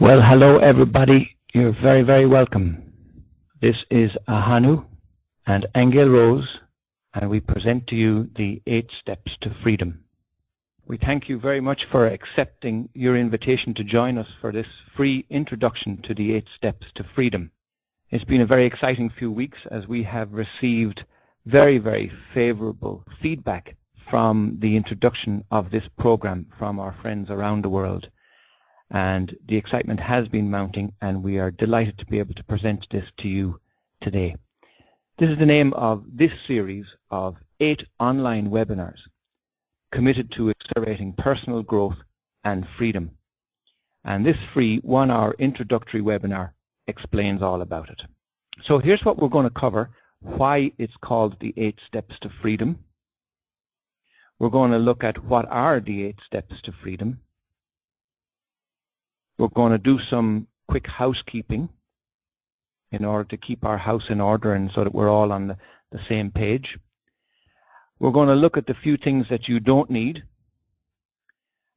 Well, hello everybody. You're very, very welcome. This is Ahonu Aingeal Rose, and we present to you the 8 Steps to Freedom. We thank you very much for accepting your invitation to join us for this free introduction to the 8 Steps to Freedom. It's been a very exciting few weeks as we have received very, very favorable feedback from the introduction of this program from our friends around the world. And the excitement has been mounting, and we are delighted to be able to present this to you today. This is the name of this series of 8 online webinars committed to accelerating personal growth and freedom. And this free 1-hour introductory webinar explains all about it. So here's what we're going to cover: why it's called the 8 Steps to Freedom. We're going to look at what are the 8 Steps to Freedom. We're going to do some quick housekeeping in order to keep our house in order and so that we're all on the same page. We're going to look at the few things that you don't need.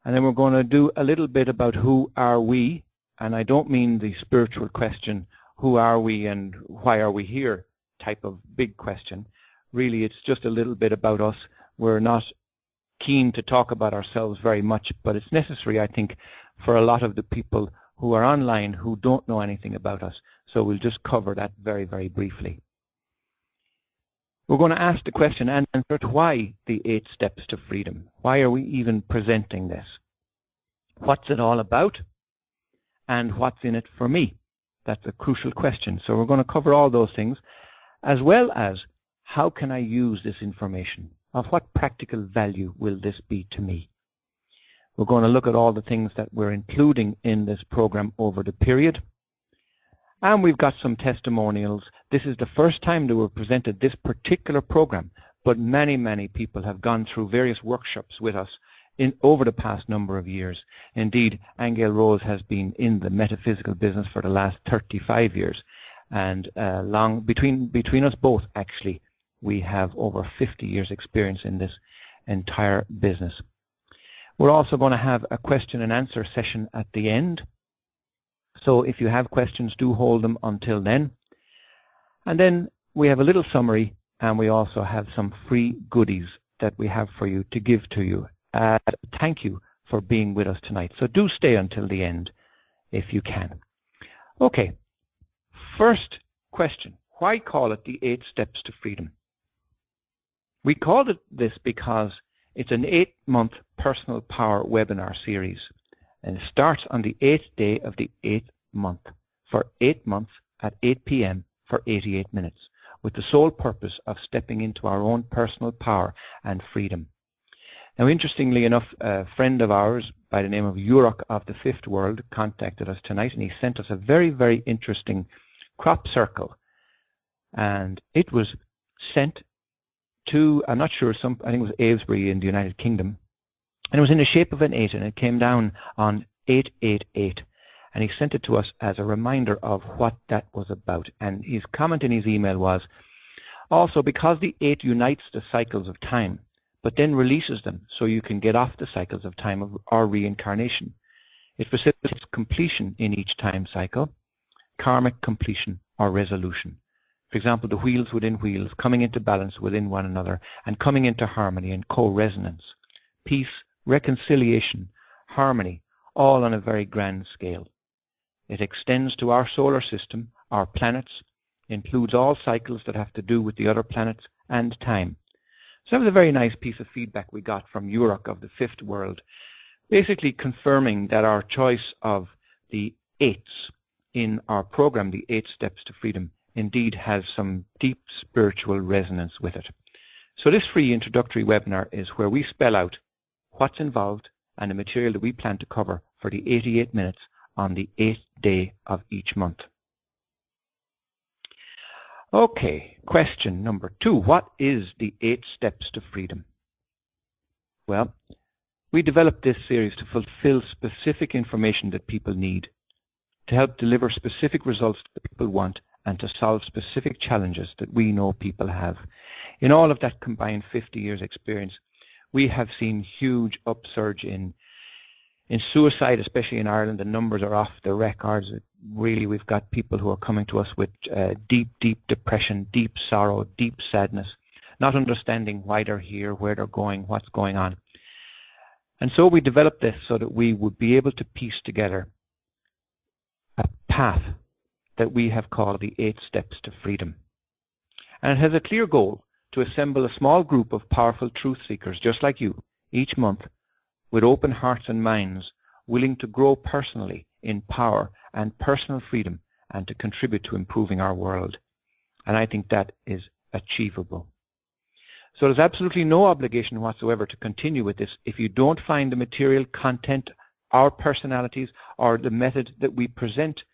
And then we're going to do a little bit about who are we. And I don't mean the spiritual question, who are we and why are we here type of big question. Really, it's just a little bit about us. We're not keen to talk about ourselves very much, but it's necessary, I think, for a lot of the people who are online who don't know anything about us. So we'll just cover that very, very briefly. We're going to ask the question and answer to why the 8 Steps to Freedom. Why are we even presenting this? What's it all about? And what's in it for me? That's a crucial question. So we're going to cover all those things, as well as how can I use this information? Of what practical value will this be to me? We're going to look at all the things that we're including in this program over the period. And we've got some testimonials. This is the first time that we've presented this particular program, but many, many people have gone through various workshops with us over the past number of years. Indeed, Aingeal Rose has been in the metaphysical business for the last 35 years. And between us both, actually, we have over 50 years experience in this entire business. We're also going to have a question and answer session at the end. So if you have questions, do hold them until then. And then we have a little summary, and we also have some free goodies that we have for you to give to you. Thank you for being with us tonight. So do stay until the end if you can. Okay, first question. Why call it the 8 Steps to Freedom? We called it this because it's an 8-month personal power webinar series, and it starts on the 8th day of the 8th month for 8 months at 8 p.m. for 88 minutes, with the sole purpose of stepping into our own personal power and freedom. Now, interestingly enough, a friend of ours by the name of Yurok of the Fifth World contacted us tonight, and he sent us a very, very interesting crop circle, and it was sent to, I'm not sure, I think it was Avesbury in the United Kingdom, and it was in the shape of an 8, and it came down on 888, and he sent it to us as a reminder of what that was about. And his comment in his email was, also because the 8 unites the cycles of time, but then releases them so you can get off the cycles of time or reincarnation. It facilitates completion in each time cycle, karmic completion or resolution. For example, the wheels within wheels, coming into balance within one another and coming into harmony and co-resonance. Peace, reconciliation, harmony, all on a very grand scale. It extends to our solar system, our planets, includes all cycles that have to do with the other planets and time. So that was a very nice piece of feedback we got from Yurok of the Fifth World, basically confirming that our choice of the 8s in our program, the 8 Steps to Freedom, indeed has some deep spiritual resonance with it. So this free introductory webinar is where we spell out what's involved and the material that we plan to cover for the 88 minutes on the 8th day of each month. Okay, question number 2. What is the 8 Steps to Freedom? Well, we developed this series to fulfill specific information that people need, to help deliver specific results that people want, and to solve specific challenges that we know people have. In all of that combined 50 years experience, we have seen huge upsurge in In suicide, especially in Ireland, the numbers are off the records. Really, we've got people who are coming to us with deep, deep depression, deep sorrow, deep sadness, not understanding why they're here, where they're going, what's going on. And so we developed this so that we would be able to piece together a path that we have called the 8 Steps to Freedom. And it has a clear goal to assemble a small group of powerful truth seekers just like you each month with open hearts and minds, willing to grow personally in power and personal freedom and to contribute to improving our world. And I think that is achievable. So there's absolutely no obligation whatsoever to continue with this if you don't find the material content, our personalities, or the method that we present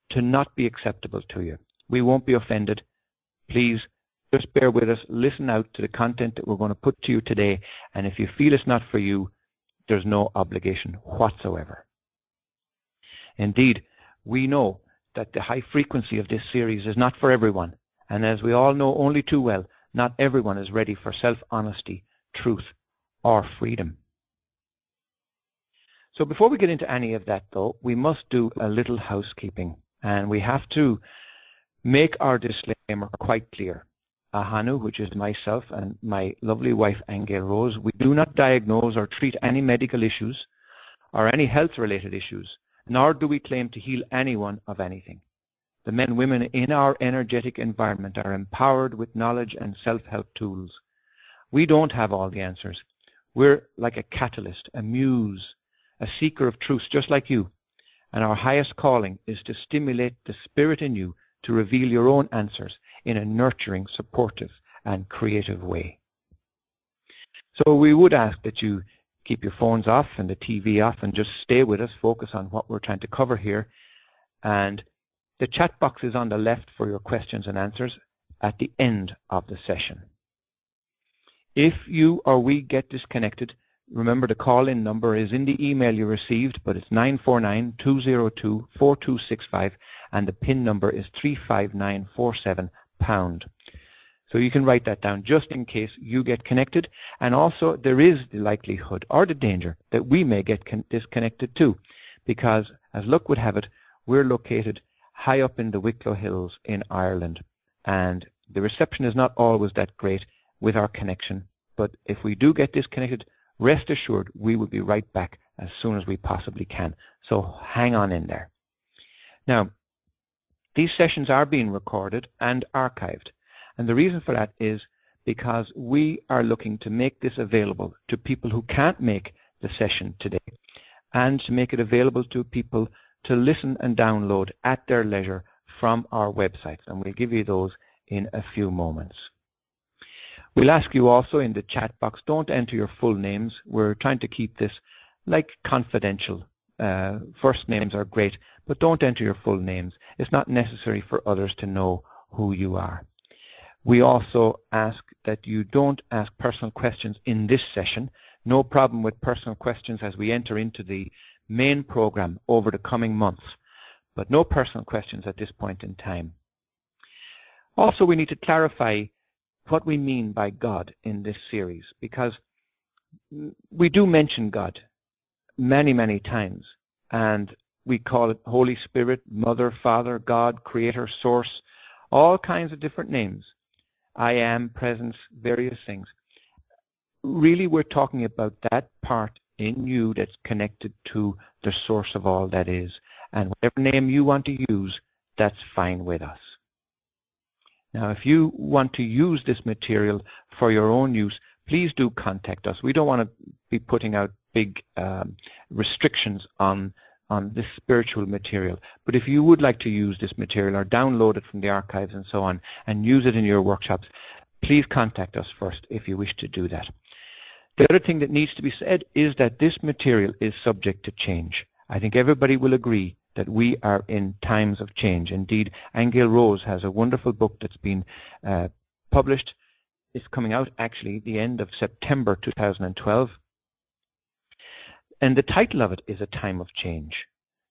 to not be acceptable to you. We won't be offended. Please just bear with us, listen out to the content that we're going to put to you today, and if you feel it's not for you, there's no obligation whatsoever. Indeed, we know that the high frequency of this series is not for everyone, and as we all know only too well, not everyone is ready for self-honesty, truth, or freedom. So before we get into any of that though, we must do a little housekeeping, and we have to make our disclaimer quite clear. Ahonu, which is myself, and my lovely wife Aingeal Rose, we do not diagnose or treat any medical issues or any health-related issues, nor do we claim to heal anyone of anything. The men and women in our energetic environment are empowered with knowledge and self-help tools. We don't have all the answers. We're like a catalyst, a muse, a seeker of truth just like you, and our highest calling is to stimulate the spirit in you to reveal your own answers in a nurturing, supportive, and creative way. So we would ask that you keep your phones off and the TV off and just stay with us, focus on what we're trying to cover here. And the chat box is on the left for your questions and answers at the end of the session. If you or we get disconnected, remember the call-in number is in the email you received, but it's 949-202-4265, and the PIN number is 35947#. So you can write that down just in case you get connected, and also there is the likelihood or the danger that we may get disconnected too, because as luck would have it, we're located high up in the Wicklow Hills in Ireland, and the reception is not always that great with our connection, but if we do get disconnected, rest assured we will be right back as soon as we possibly can. So hang on in there. Now, these sessions are being recorded and archived, and the reason for that is because we are looking to make this available to people who can't make the session today, and to make it available to people to listen and download at their leisure from our websites, and we'll give you those in a few moments. We'll ask you also in the chat box, don't enter your full names. We're trying to keep this like confidential. First names are great, but don't enter your full names. It's not necessary for others to know who you are. We also ask that you don't ask personal questions in this session. No problem with personal questions as we enter into the main program over the coming months, but no personal questions at this point in time. Also, we need to clarify what we mean by God in this series, because we do mention God many, many times, and we call it Holy Spirit, Mother, Father, God, Creator, Source, all kinds of different names. I am, presence, various things. Really, we're talking about that part in you that's connected to the source of all that is, and whatever name you want to use, that's fine with us. Now, if you want to use this material for your own use, please do contact us. We don't want to be putting out big restrictions on this spiritual material. But if you would like to use this material or download it from the archives and so on and use it in your workshops, please contact us first if you wish to do that. The other thing that needs to be said is that this material is subject to change. I think everybody will agree that we are in times of change. Indeed, Aingeal Rose has a wonderful book that's been published. It's coming out actually the end of September 2012. And the title of it is A Time of Change.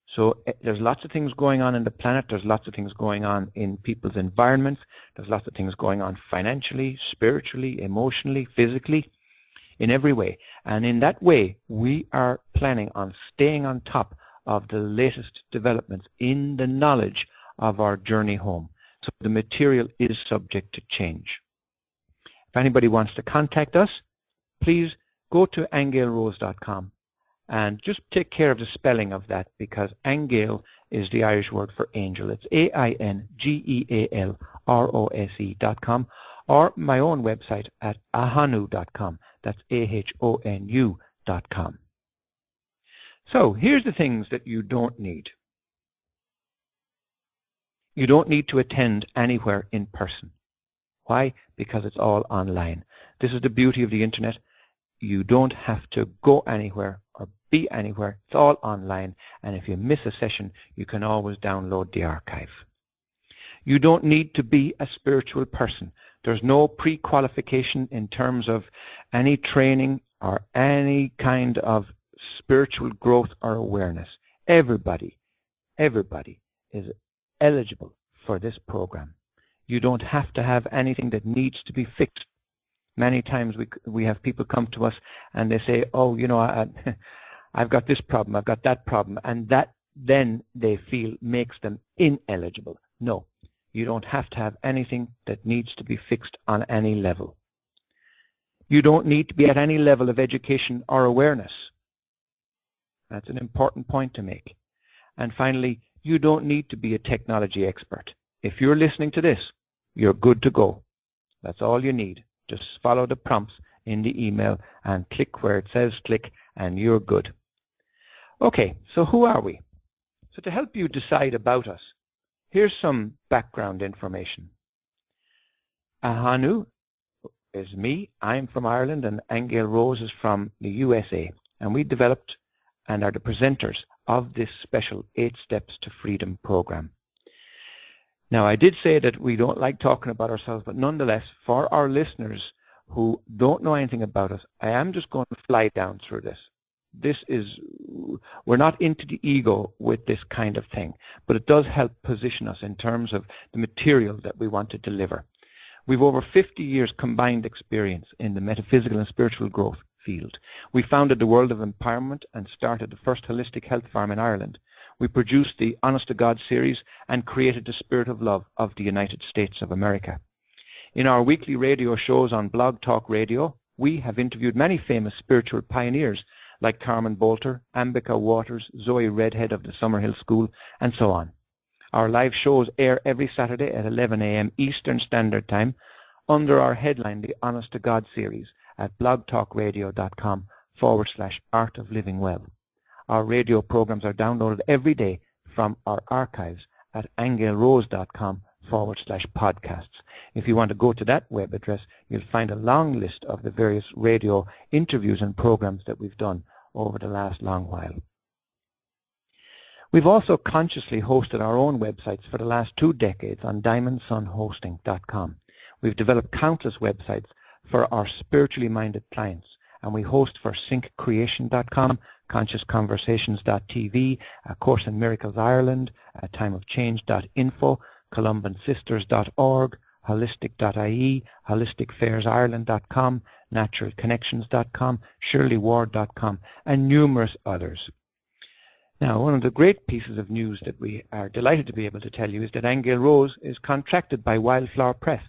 So there's lots of things going on in the planet. There's lots of things going on in people's environments. There's lots of things going on financially, spiritually, emotionally, physically. in every way. And in that way, we are planning on staying on top of the latest developments in the knowledge of our journey home. So the material is subject to change. If anybody wants to contact us, please go to aingealrose.com and just take care of the spelling of that, because Aingeal is the Irish word for angel. It's aingealrose.com, or my own website at ahonu.com. That's ahonu.com. So here's the things that you don't need. You don't need to attend anywhere in person. Why? Because it's all online. This is the beauty of the internet. You don't have to go anywhere or be anywhere. It's all online, and if you miss a session, you can always download the archive. You don't need to be a spiritual person. There's no pre-qualification in terms of any training or any kind of spiritual growth or awareness. Everybody is eligible for this program. You don't have to have anything that needs to be fixed. Many times we have people come to us and they say, oh, you know, I've got this problem, I've got that problem, and that then they feel makes them ineligible. No, you don't have to have anything that needs to be fixed on any level. You don't need to be at any level of education or awareness. That's an important point to make. And finally, you don't need to be a technology expert. If you're listening to this, you're good to go. That's all you need. Just follow the prompts in the email and click where it says click, and you're good. Okay, so who are we? So to help you decide about us, here's some background information. Ahonu is me. I'm from Ireland, and Aingeal Rose is from the USA. And we developed and are the presenters of this special 8 Steps to Freedom program. Now, I did say that we don't like talking about ourselves, but nonetheless, for our listeners who don't know anything about us, I am just going to fly down through this. We're not into the ego with this kind of thing, but it does help position us in terms of the material that we want to deliver. We've over 50 years combined experience in the metaphysical and spiritual growth field. We founded the World of Empowerment and started the first holistic health farm in Ireland. We produced the Honest to God series and created the Spirit of Love of the United States of America. In our weekly radio shows on Blog Talk Radio, we have interviewed many famous spiritual pioneers like Carmen Bolter, Ambika Waters, Zoe Redhead of the Summerhill School, and so on. Our live shows air every Saturday at 11 a.m. Eastern Standard Time under our headline, the Honest to God series, at blogtalkradio.com/Art of Living Well. Our radio programs are downloaded every day from our archives at aingealrose.com/podcasts. If you want to go to that web address, you'll find a long list of the various radio interviews and programs that we've done over the last long while. We've also consciously hosted our own websites for the last 2 decades on diamondsunhosting.com. We've developed countless websites for our spiritually minded clients, and we host for synccreation.com, consciousconversations.tv, A Course in Miracles Ireland, timeofchange.info, columbansisters.org, holistic.ie, holisticfairsireland.com, naturalconnections.com, shirleyward.com, and numerous others. Now, one of the great pieces of news that we are delighted to be able to tell you is that Aingeal Rose is contracted by Wildflower Press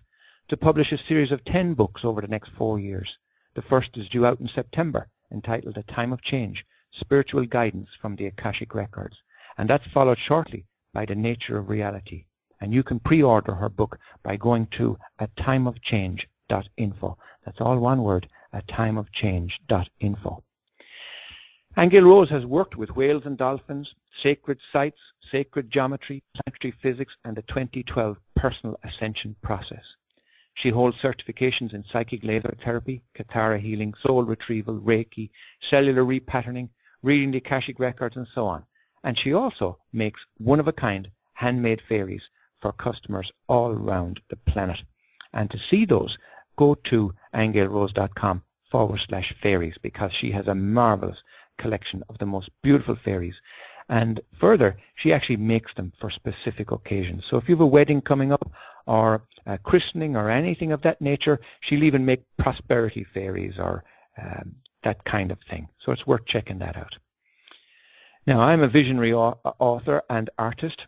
to publish a series of 10 books over the next 4 years. The first is due out in September, entitled A Time of Change, Spiritual Guidance from the Akashic Records, and that's followed shortly by The Nature of Reality. And you can pre-order her book by going to atimeofchange.info. That's all one word, atimeofchange.info. Aingeal Rose has worked with whales and dolphins, sacred sites, sacred geometry, planetary physics, and the 2012 Personal Ascension Process. She holds certifications in psychic laser therapy, Kathara healing, soul retrieval, Reiki, cellular repatterning, reading the Akashic Records, and so on. And she also makes one-of-a-kind handmade fairies for customers all around the planet. And to see those, go to aingealrose.com/fairies, because she has a marvelous collection of the most beautiful fairies. And further, she actually makes them for specific occasions. So if you have a wedding coming up, or a christening, or anything of that nature, she'll even make prosperity fairies, or that kind of thing. So it's worth checking that out. Now, I'm a visionary author and artist.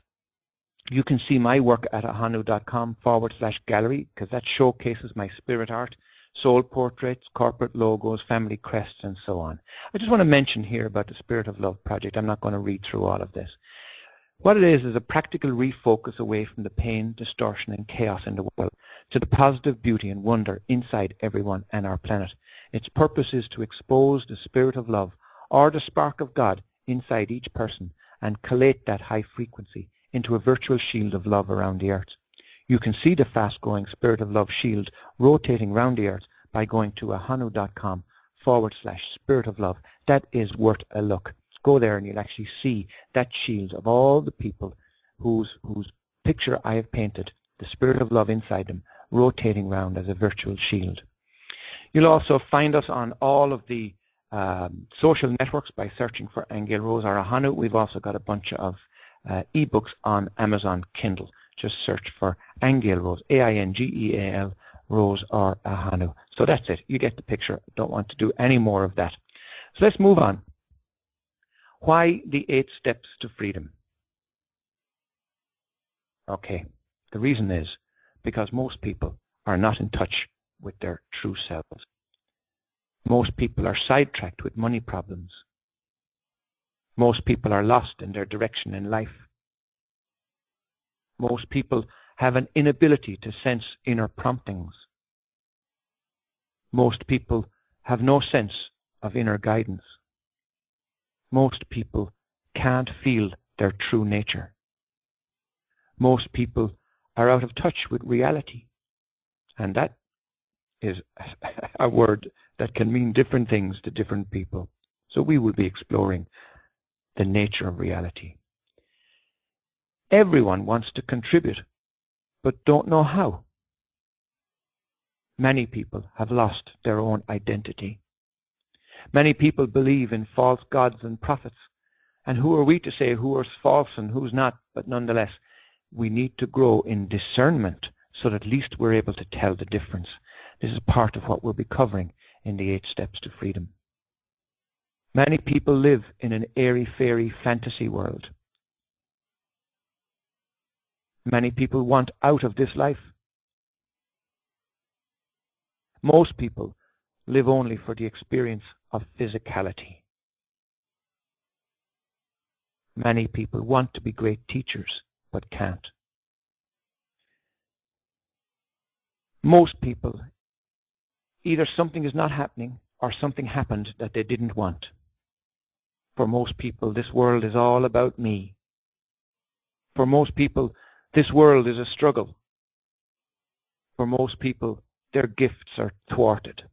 You can see my work at ahonu.com/gallery, because that showcases my spirit art, soul portraits, corporate logos, family crests, and so on. I just want to mention here about the Spirit of Love project. I'm not going to read through all of this. What it is a practical refocus away from the pain, distortion, and chaos in the world to the positive beauty and wonder inside everyone and our planet. Its purpose is to expose the spirit of love, or the spark of God, inside each person, and collate that high frequency into a virtual shield of love around the earth. You can see the fast-growing Spirit of Love shield rotating around the earth by going to ahonu.com/Spirit of Love. That is worth a look. Go there and you'll actually see that shield of all the people whose picture I have painted, the Spirit of Love inside them, rotating around as a virtual shield. You'll also find us on all of the social networks by searching for Aingeal Rose or Ahonu. We've also got a bunch of ebooks on Amazon Kindle. Just search for Aingeal Rose, A-I-N-G-E-A-L, Rose or Ahonu. So that's it. You get the picture. Don't want to do any more of that. So let's move on. Why the 8 steps to freedom? Okay, the reason is because most people are not in touch with their true selves. Most people are sidetracked with money problems. Most people are lost in their direction in life. Most people have an inability to sense inner promptings. Most people have no sense of inner guidance. Most people can't feel their true nature. Most people are out of touch with reality. And that is a word that can mean different things to different people. So we will be exploring the nature of reality. Everyone wants to contribute, but don't know how. Many people have lost their own identity. Many people believe in false gods and prophets. And who are we to say who is false and who's not? But nonetheless, we need to grow in discernment so that at least we're able to tell the difference. This is part of what we'll be covering in the 8 steps to freedom. Many people live in an airy-fairy fantasy world. Many people want out of this life. Most people live only for the experience of physicality. Many people want to be great teachers, but can't. Most people, either something is not happening or something happened that they didn't want. For most people, this world is all about me. For most people, this world is a struggle. For most people, their gifts are thwarted.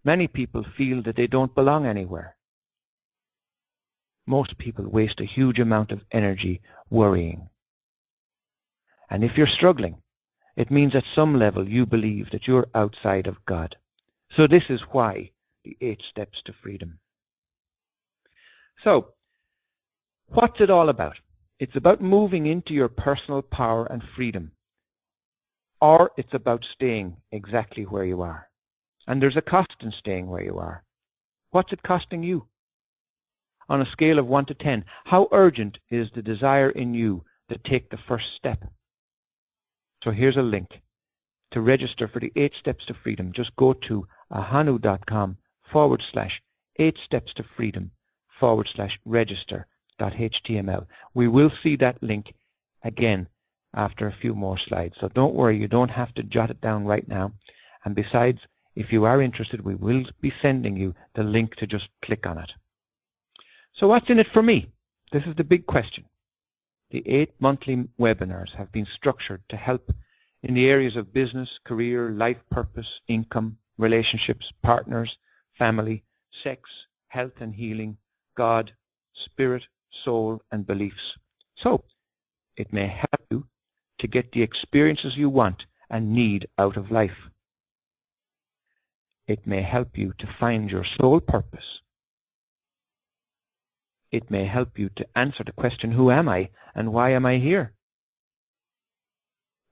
Many people feel that they don't belong anywhere. Most people waste a huge amount of energy worrying. And if you're struggling, it means at some level you believe that you're outside of God. So this is why the 8 steps to freedom. So, what's it all about? It's about moving into your personal power and freedom. Or it's about staying exactly where you are. And there's a cost in staying where you are. What's it costing you? On a scale of 1 to 10, how urgent is the desire in you to take the first step? So here's a link. To register for the 8 steps to freedom, just go to ahonu.com/8 steps to freedom /register.html. We will see that link again after a few more slides. So don't worry, you don't have to jot it down right now. And besides, if you are interested, we will be sending you the link to just click on it. So what's in it for me? This is the big question. The 8 monthly webinars have been structured to help in the areas of business, career, life purpose, income, relationships, partners, family, sex, health and healing, God, spirit, soul, and beliefs. So it may help you to get the experiences you want and need out of life. It may help you to find your soul purpose. It may help you to answer the question, who am I and why am I here?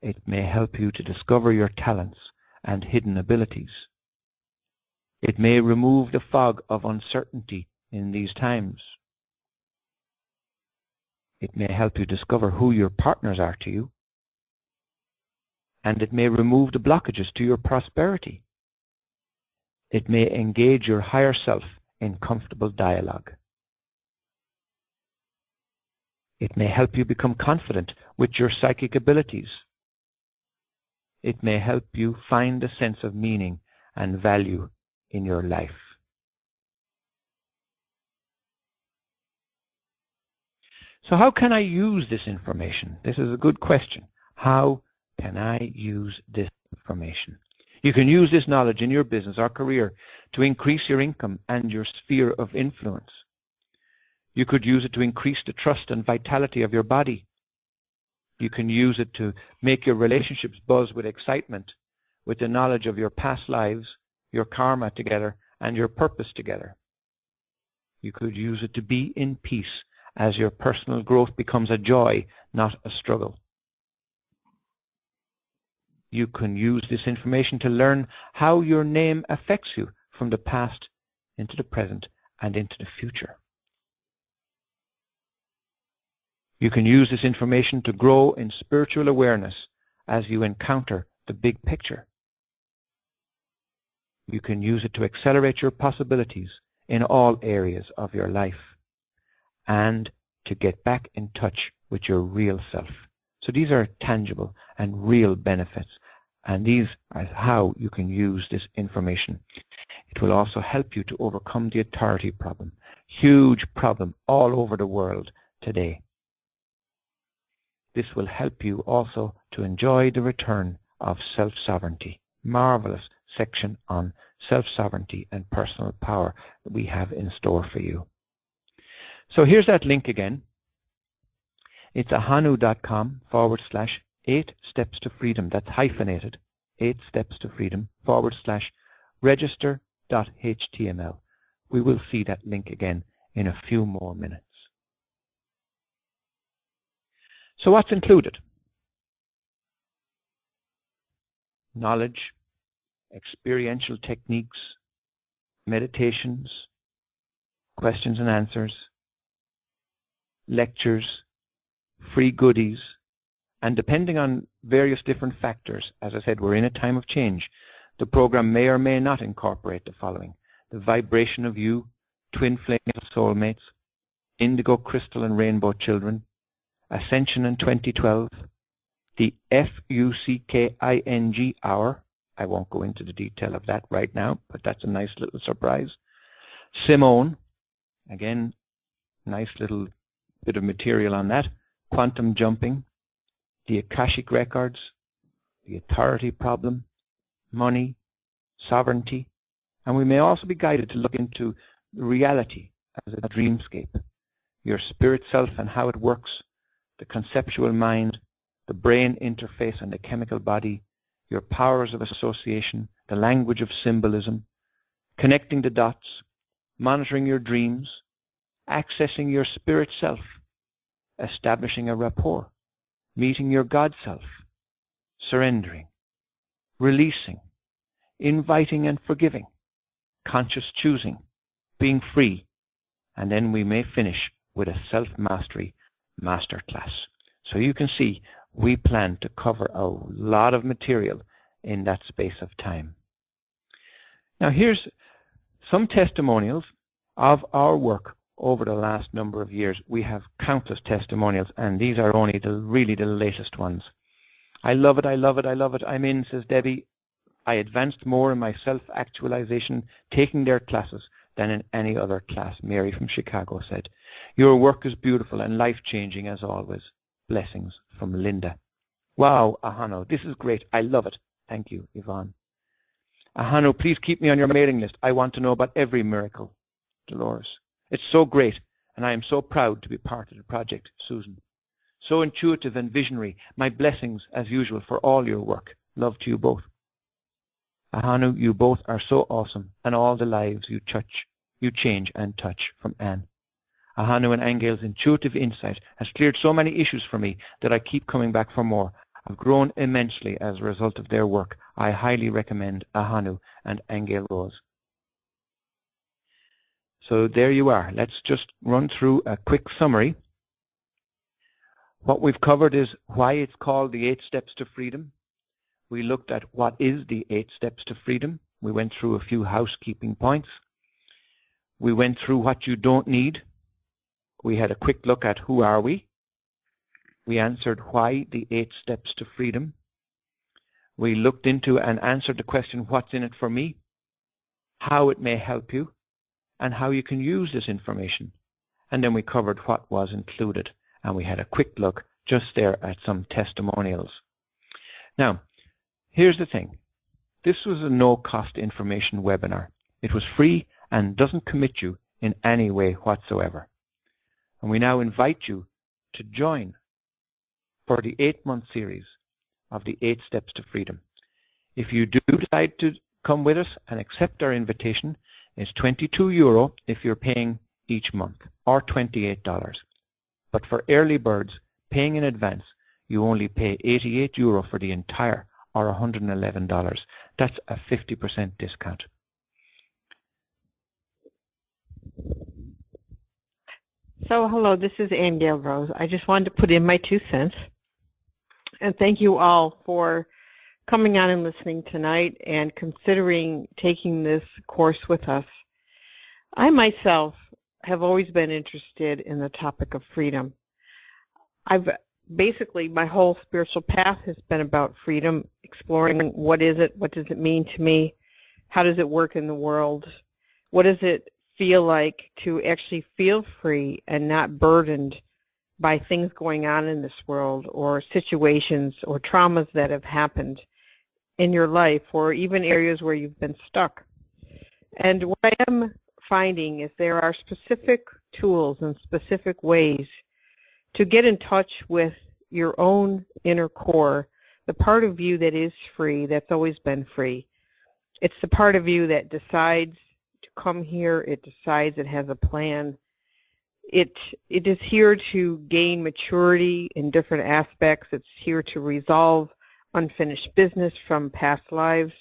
It may help you to discover your talents and hidden abilities. It may remove the fog of uncertainty in these times. It may help you discover who your partners are to you. And it may remove the blockages to your prosperity. It may engage your higher self in comfortable dialogue. It may help you become confident with your psychic abilities. It may help you find a sense of meaning and value in your life. So how can I use this information? This is a good question. How can I use this information? You can use this knowledge in your business or career to increase your income and your sphere of influence. You could use it to increase the trust and vitality of your body. You can use it to make your relationships buzz with excitement, with the knowledge of your past lives, your karma together, and your purpose together. You could use it to be in peace as your personal growth becomes a joy, not a struggle. You can use this information to learn how your name affects you from the past into the present and into the future. You can use this information to grow in spiritual awareness as you encounter the big picture. You can use it to accelerate your possibilities in all areas of your life and to get back in touch with your real self. So these are tangible and real benefits, and these are how you can use this information. It will also help you to overcome the authority problem, huge problem all over the world today. This will help you also to enjoy the return of self-sovereignty. Marvelous section on self-sovereignty and personal power that we have in store for you. So here's that link again. It's ahonu.com/8 steps to freedom. That's hyphenated. 8 steps to freedom /register.html. We will see that link again in a few more minutes. So what's included? Knowledge, experiential techniques, meditations, questions and answers, lectures, free goodies, and depending on various different factors, as I said, we're in a time of change. The program may or may not incorporate the following: the vibration of you, twin flame soulmates, indigo crystal and rainbow children, ascension in 2012, the FUCKING hour. I won't go into the detail of that right now, but that's a nice little surprise. Simone, again, nice little bit of material on that. Quantum jumping, the Akashic records, the authority problem, money, sovereignty, and we may also be guided to look into reality as a dreamscape, your spirit self and how it works, the conceptual mind, the brain interface and the chemical body, your powers of association, the language of symbolism, connecting the dots, monitoring your dreams, accessing your spirit self, establishing a rapport, meeting your God self, surrendering, releasing, inviting and forgiving, conscious choosing, being free, and then we may finish with a self-mastery masterclass. So you can see we plan to cover a lot of material in that space of time. Now here's some testimonials of our work over the last number of years. We have countless testimonials, and these are only really the latest ones. I love it, I love it, I love it. I'm in, says Debbie. I advanced more in my self-actualization taking their classes than in any other class, Mary from Chicago said. Your work is beautiful and life-changing as always. Blessings from Linda. Wow, Ahonu, this is great. I love it. Thank you, Yvonne. Ahonu, please keep me on your mailing list. I want to know about every miracle. Dolores. It's so great, and I am so proud to be part of the project. Susan. So intuitive and visionary. My blessings, as usual, for all your work. Love to you both. Ahonu, you both are so awesome, and all the lives you change and touch. From Anne. Ahonu Aingeal's intuitive insight has cleared so many issues for me that I keep coming back for more. I've grown immensely as a result of their work. I highly recommend Ahonu and Aingeal Rose. So there you are. Let's just run through a quick summary. What we've covered is why it's called the 8 Steps to Freedom. We looked at what is the 8 Steps to Freedom. We went through a few housekeeping points. We went through what you don't need. We had a quick look at who are we. We answered why the 8 Steps to Freedom. We looked into and answered the question, what's in it for me, how it may help you, and how you can use this information. And then we covered what was included, and we had a quick look just there at some testimonials. Now, here's the thing. This was a no-cost information webinar. It was free and doesn't commit you in any way whatsoever. And we now invite you to join for the 8-month series of the 8 Steps to Freedom. If you do decide to come with us and accept our invitation, it's €22 if you're paying each month, or $28. But for early birds paying in advance, you only pay €88 for the entire, or $111. That's a 50% discount. So hello, this is Aingeal Rose. I just wanted to put in my 2 cents. And thank you all for coming on and listening tonight and considering taking this course with us. I myself have always been interested in the topic of freedom. Basically, my whole spiritual path has been about freedom, exploring what is it, what does it mean to me, how does it work in the world, what does it feel like to actually feel free and not burdened by things going on in this world or situations or traumas that have happened in your life or even areas where you've been stuck. And what I am finding is there are specific tools and specific ways to get in touch with your own inner core, the part of you that is free, that's always been free. It's the part of you that decides to come here, it decides, it has a plan. It is here to gain maturity in different aspects. It's here to resolve unfinished business from past lives,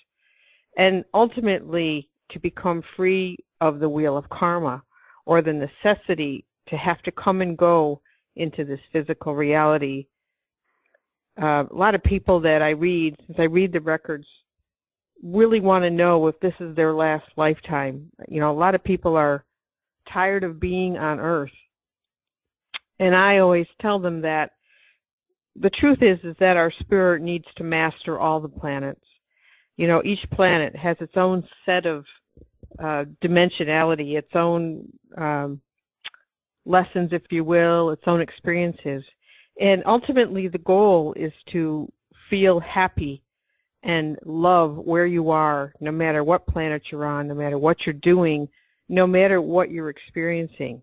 and ultimately to become free of the wheel of karma, or the necessity to have to come and go into this physical reality. A lot of people that I read, since I read the records, really want to know if this is their last lifetime. You know, a lot of people are tired of being on Earth. And I always tell them that the truth is that our spirit needs to master all the planets. You know, each planet has its own set of dimensionality, its own lessons, if you will, its own experiences. And ultimately the goal is to feel happy and love where you are, no matter what planet you're on, no matter what you're doing, no matter what you're experiencing.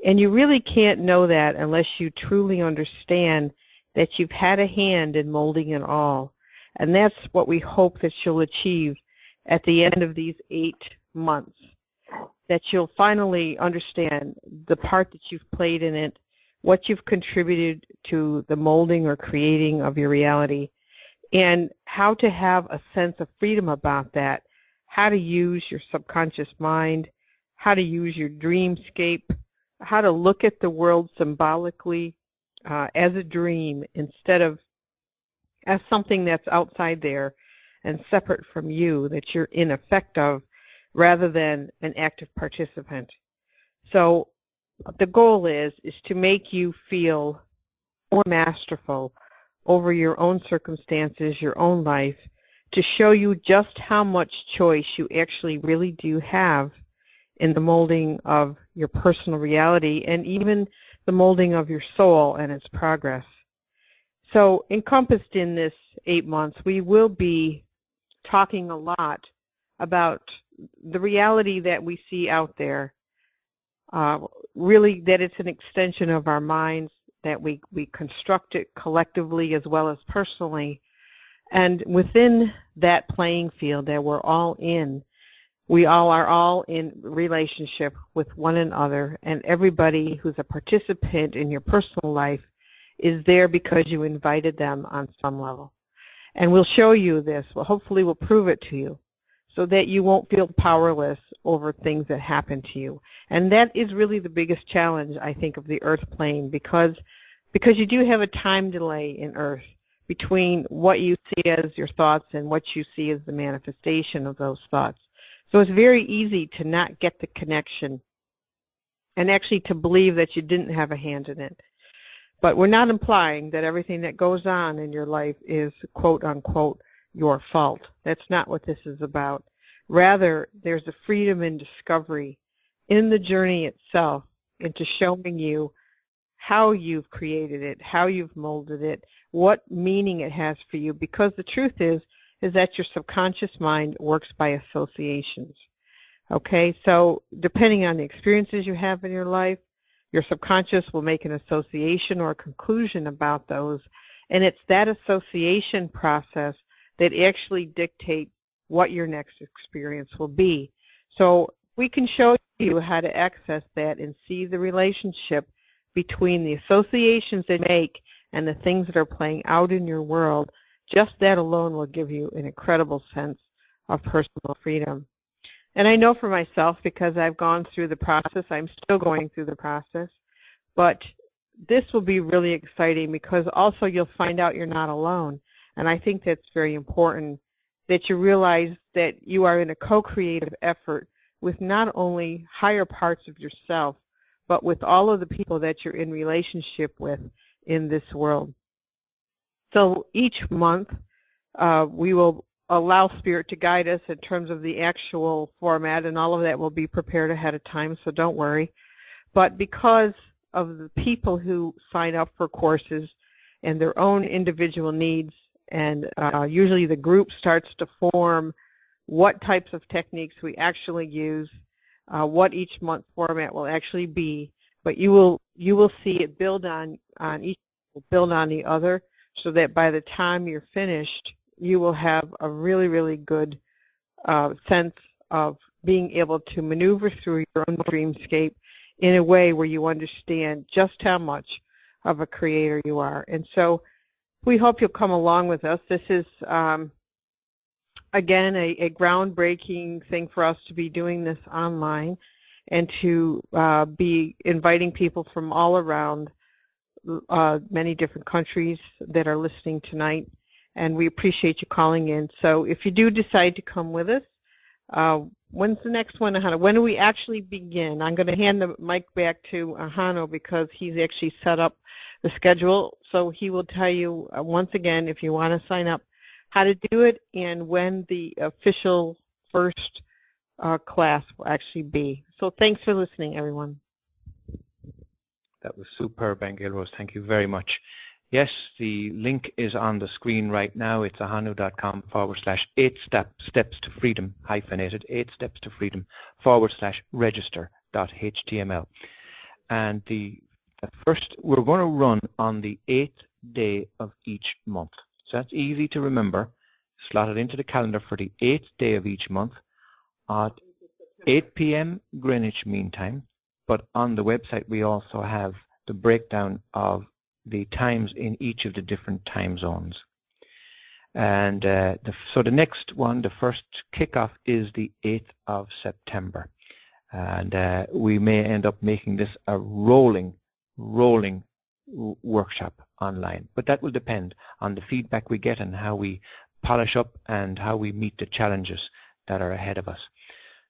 And you really can't know that unless you truly understand that you've had a hand in molding it all. And that's what we hope that you'll achieve at the end of these 8 months, that you'll finally understand the part that you've played in it, what you've contributed to the molding or creating of your reality, and how to have a sense of freedom about that, how to use your subconscious mind, how to use your dreamscape, how to look at the world symbolically as a dream instead of as something that's outside there and separate from you, that you're in effect of, rather than an active participant. So the goal is to make you feel more masterful over your own circumstances, your own life, to show you just how much choice you actually really do have in the molding of your personal reality and even the molding of your soul and its progress. So encompassed in this 8 months, we will be talking a lot about the reality that we see out there, really that it's an extension of our minds, that we construct it collectively as well as personally. And within that playing field that we're all in, we all are all in relationship with one another, and everybody who's a participant in your personal life is there because you invited them on some level. And we'll show you this. Well, hopefully we'll prove it to you. so that you won't feel powerless over things that happen to you. And that is really the biggest challenge, I think, of the earth plane, because you do have a time delay in earth between what you see as your thoughts and what you see as the manifestation of those thoughts. So it's very easy to not get the connection and actually to believe that you didn't have a hand in it. But we're not implying that everything that goes on in your life is quote unquote your fault. That's not what this is about. Rather, there's a freedom and discovery in the journey itself into showing you how you've created it, how you've molded it, what meaning it has for you, because the truth is that your subconscious mind works by associations. Okay, so depending on the experiences you have in your life, your subconscious will make an association or a conclusion about those, and it's that association process that actually dictates what your next experience will be. So we can show you how to access that and see the relationship between the associations they make and the things that are playing out in your world. Just that alone will give you an incredible sense of personal freedom. And I know for myself, because I've gone through the process, I'm still going through the process, but this will be really exciting because also you'll find out you're not alone. And I think that's very important, that you realize that you are in a co-creative effort with not only higher parts of yourself, but with all of the people that you're in relationship with in this world. So each month we will allow Spirit to guide us in terms of the actual format, and all of that will be prepared ahead of time, so don't worry. But because of the people who sign up for courses and their own individual needs, and usually the group starts to form what types of techniques we actually use, what each month format will actually be, but you will see it build on each, build on the other, so that by the time you're finished, you will have a really, really good sense of being able to maneuver through your own dreamscape in a way where you understand just how much of a creator you are. And so we hope you'll come along with us. This is, again, a groundbreaking thing for us to be doing this online and to be inviting people from all around many different countries that are listening tonight. And we appreciate you calling in. So if you do decide to come with us, when's the next one, Ahonu? When do we actually begin? I'm going to hand the mic back to Ahonu because he's actually set up the schedule. So he will tell you once again, if you want to sign up, how to do it and when the official first class will actually be. So thanks for listening, everyone. That was superb, Aingeal Rose. Thank you very much. Yes, the link is on the screen right now. It's ahonu.com/8 steps to freedom, hyphenated, 8 steps to freedom, /register.html. And the first, we're going to run on the 8th day of each month. So that's easy to remember. Slot it into the calendar for the 8th day of each month at 8 p.m. Greenwich Mean Time. But on the website, we also have the breakdown of the times in each of the different time zones. And so the next one, the first kickoff, is the 8th of September. And we may end up making this a rolling workshop online. But that will depend on the feedback we get and how we polish up and how we meet the challenges that are ahead of us.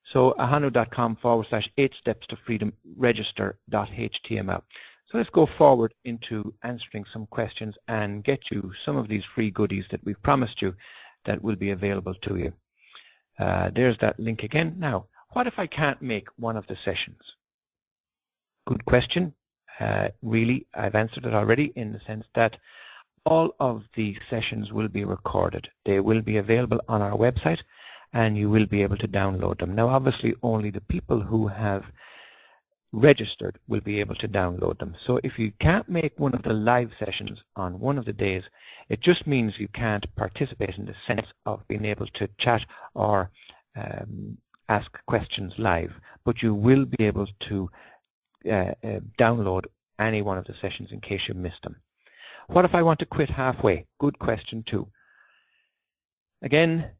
So ahonu.com/8 steps to freedom, register.html. So let's go forward into answering some questions and get you some of these free goodies that we've promised you that will be available to you. There's that link again. Now, what if I can't make one of the sessions? Good question. Really, I've answered it already in the sense that all of the sessions will be recorded. They will be available on our website and you will be able to download them. Now, obviously, only the people who have registered will be able to download them. So if you can't make one of the live sessions on one of the days, it just means you can't participate in the sense of being able to chat or ask questions live, but you will be able to download any one of the sessions in case you missed them. What if I want to quit halfway? Good question too. Again,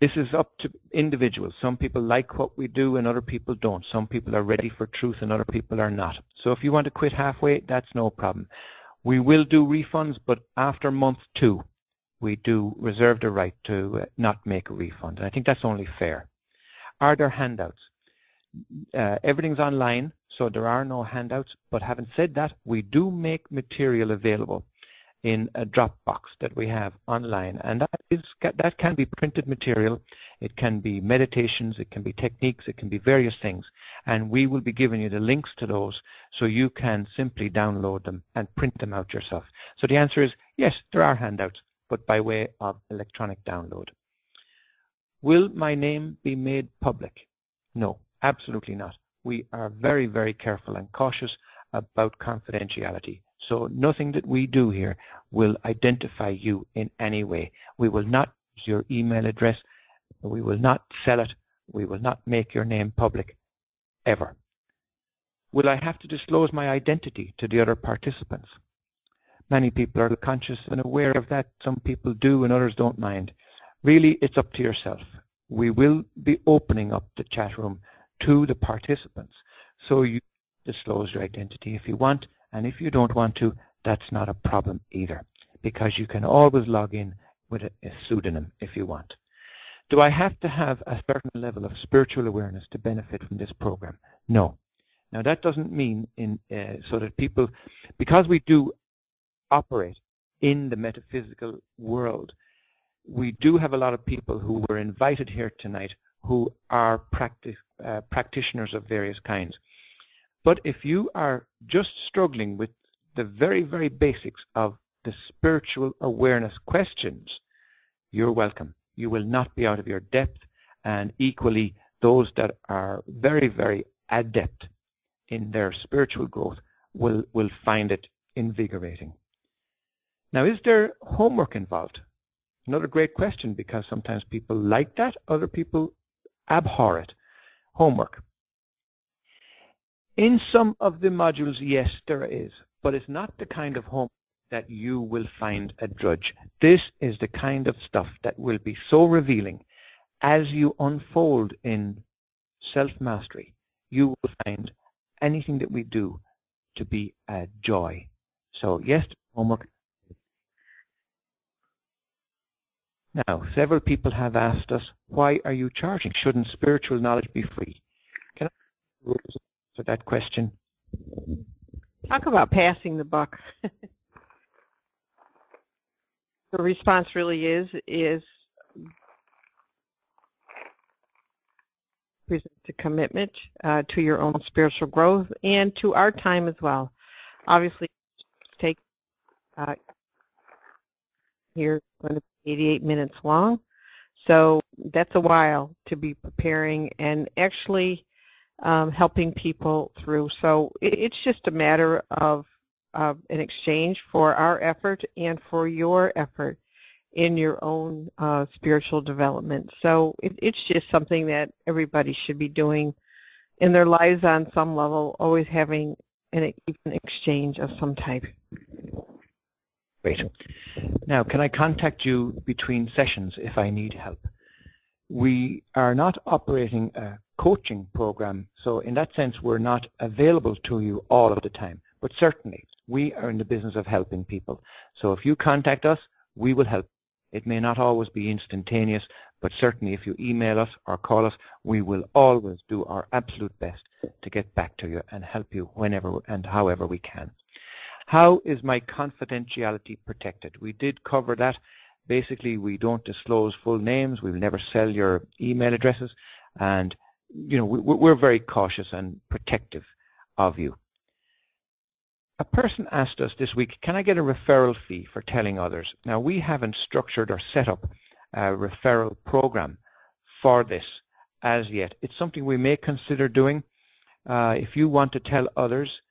This is up to individuals. Some people like what we do and other people don't. Some people are ready for truth and other people are not. So if you want to quit halfway, that's no problem. We will do refunds, but after month 2, we do reserve the right to not make a refund. And I think that's only fair. Are there handouts? Everything's online, so there are no handouts. But having said that, we do make material available in a Dropbox that we have online, and that can be printed material, it can be meditations, it can be techniques, it can be various things, and we will be giving you the links to those so you can simply download them and print them out yourself. So the answer is yes, there are handouts, but by way of electronic download. Will my name be made public? No, absolutely not. We are very, very careful and cautious about confidentiality. So nothing that we do here will identify you in any way. We will not use your email address. We will not sell it. We will not make your name public, ever. Will I have to disclose my identity to the other participants? Many people are conscious and aware of that. Some people do and others don't mind. Really, it's up to yourself. We will be opening up the chat room to the participants. So you disclose your identity if you want. And if you don't want to, that's not a problem either, because you can always log in with a pseudonym if you want. Do I have to have a certain level of spiritual awareness to benefit from this program? No. Now that doesn't mean so that people, because we do operate in the metaphysical world, we do have a lot of people who were invited here tonight who are practitioners of various kinds. But if you are just struggling with the very, very basics of the spiritual awareness questions, you're welcome. You will not be out of your depth, and equally those that are very, very adept in their spiritual growth will find it invigorating. Now, is there homework involved? Another great question, because sometimes people like that, other people abhor it. Homework. In some of the modules, yes, there is, but it's not the kind of homework that you will find a drudge. This is the kind of stuff that will be so revealing. As you unfold in self-mastery, you will find anything that we do to be a joy. So yes, homework. Now, several people have asked us, why are you charging? Shouldn't spiritual knowledge be free? Can I answer that question? Talk about passing the buck. The response really is present a commitment to your own spiritual growth and to our time as well. Obviously, take here going to be 88 minutes long, so that's a while to be preparing and actually helping people through. So it's just a matter of an exchange for our effort and for your effort in your own spiritual development. So it's just something that everybody should be doing in their lives on some level, always having an exchange of some type. Great. Now, can I contact you between sessions if I need help? We are not operating a coaching program, so in that sense we're not available to you all of the time. But certainly, we are in the business of helping people. So if you contact us, we will help. It may not always be instantaneous, but certainly if you email us or call us, we will always do our absolute best to get back to you and help you whenever and however we can. How is my confidentiality protected? We did cover that. Basically, we don't disclose full names. We will never sell your email addresses. And, you know, we're very cautious and protective of you. A person asked us this week, can I get a referral fee for telling others? Now, we haven't structured or set up a referral program for this as yet. It's something we may consider doing. If you want to tell others,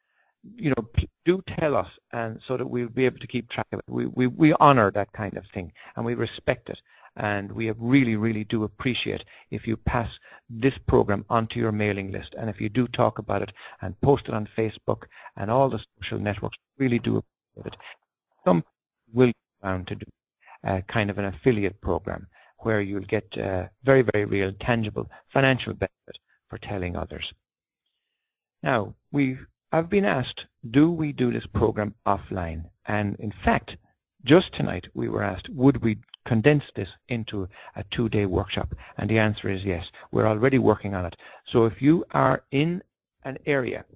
you know, do tell us, and so that we'll be able to keep track of it. We honor that kind of thing, and we respect it, and we really, really do appreciate if you pass this program onto your mailing list, and if you do talk about it and post it on Facebook and all the social networks. Really do appreciate it. Some will go down to do kind of an affiliate program, where you'll get very, very real, tangible financial benefit for telling others. Now, I've been asked, do we do this program offline? And in fact, just tonight we were asked, would we condense this into a 2-day workshop? And the answer is yes. We're already working on it. So if you are in an area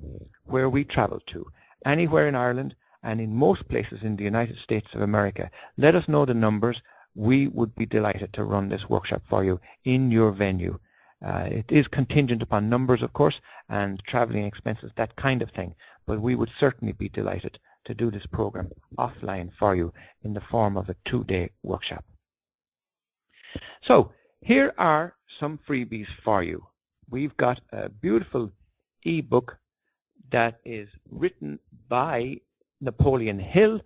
where we travel to, anywhere in Ireland and in most places in the United States of America, let us know the numbers. We would be delighted to run this workshop for you in your venue. It is contingent upon numbers, of course, and traveling expenses, that kind of thing. But we would certainly be delighted to do this program offline for you in the form of a 2-day workshop. So here are some freebies for you. We've got a beautiful ebook that is written by Napoleon Hill.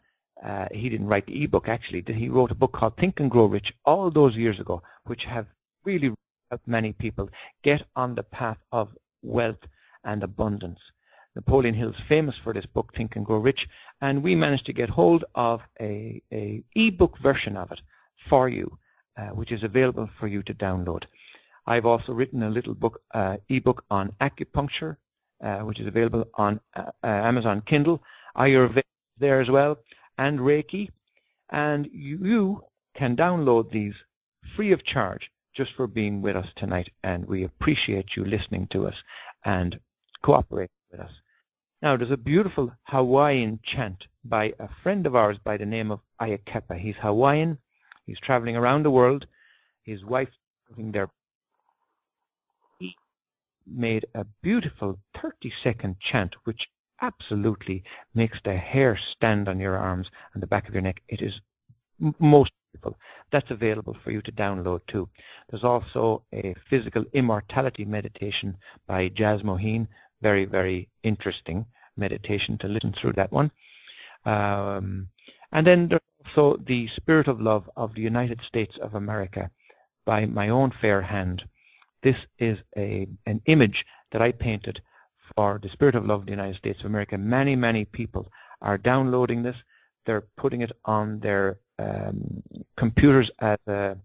He didn't write the ebook actually. He wrote a book called Think and Grow Rich all those years ago, which have really helped many people get on the path of wealth and abundance. Napoleon Hill's famous for this book, Think and Grow Rich, and we managed to get hold of a ebook version of it for you, which is available for you to download. I've also written a little book, ebook on acupuncture, which is available on Amazon Kindle. Ayurveda there as well, and Reiki, and you can download these free of charge just for being with us tonight, and we appreciate you listening to us and cooperating with us. Now, there's a beautiful Hawaiian chant by a friend of ours by the name of Ayakeppa. He's Hawaiian. He's traveling around the world. His wife's living there. He made a beautiful 30-second chant which absolutely makes the hair stand on your arms and the back of your neck. It is most beautiful. That's available for you to download too. There's also a physical immortality meditation by Jazz Moheen. Very, very interesting meditation to listen through that one. And then there's also the Spirit of Love of the United States of America by my own fair hand. This is an image that I painted for the Spirit of Love of the United States of America. Many, many people are downloading this. They're putting it on their computers as a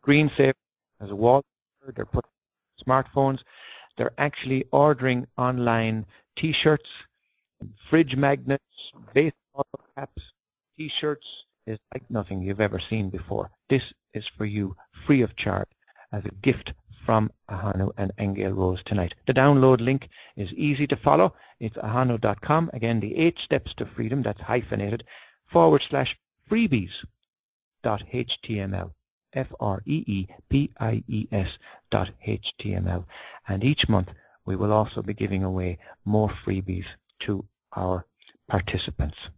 screensaver, as a wallpaper. They're putting smartphones. They're actually ordering online T-shirts, fridge magnets, baseball caps. T-shirts is like nothing you've ever seen before. This is for you free of charge as a gift from Ahonu and Aingeal Rose tonight. The download link is easy to follow. It's ahonu.com. Again, the 8 steps to freedom, that's hyphenated, /freebies.html. freebies.html. And each month we will also be giving away more freebies to our participants.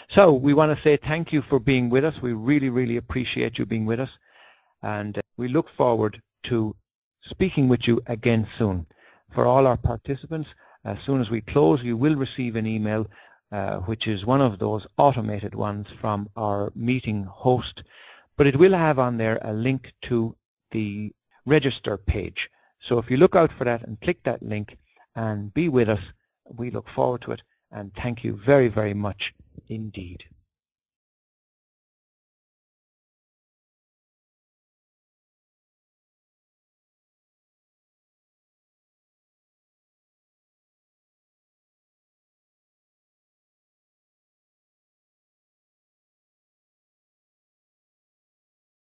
So we want to say thank you for being with us. We really, really appreciate you being with us, and we look forward to speaking with you again soon. For all our participants, as soon as we close, you will receive an email which is one of those automated ones from our meeting host, but it will have on there a link to the register page. So if you look out for that and click that link and be with us, we look forward to it, and thank you very, very much indeed.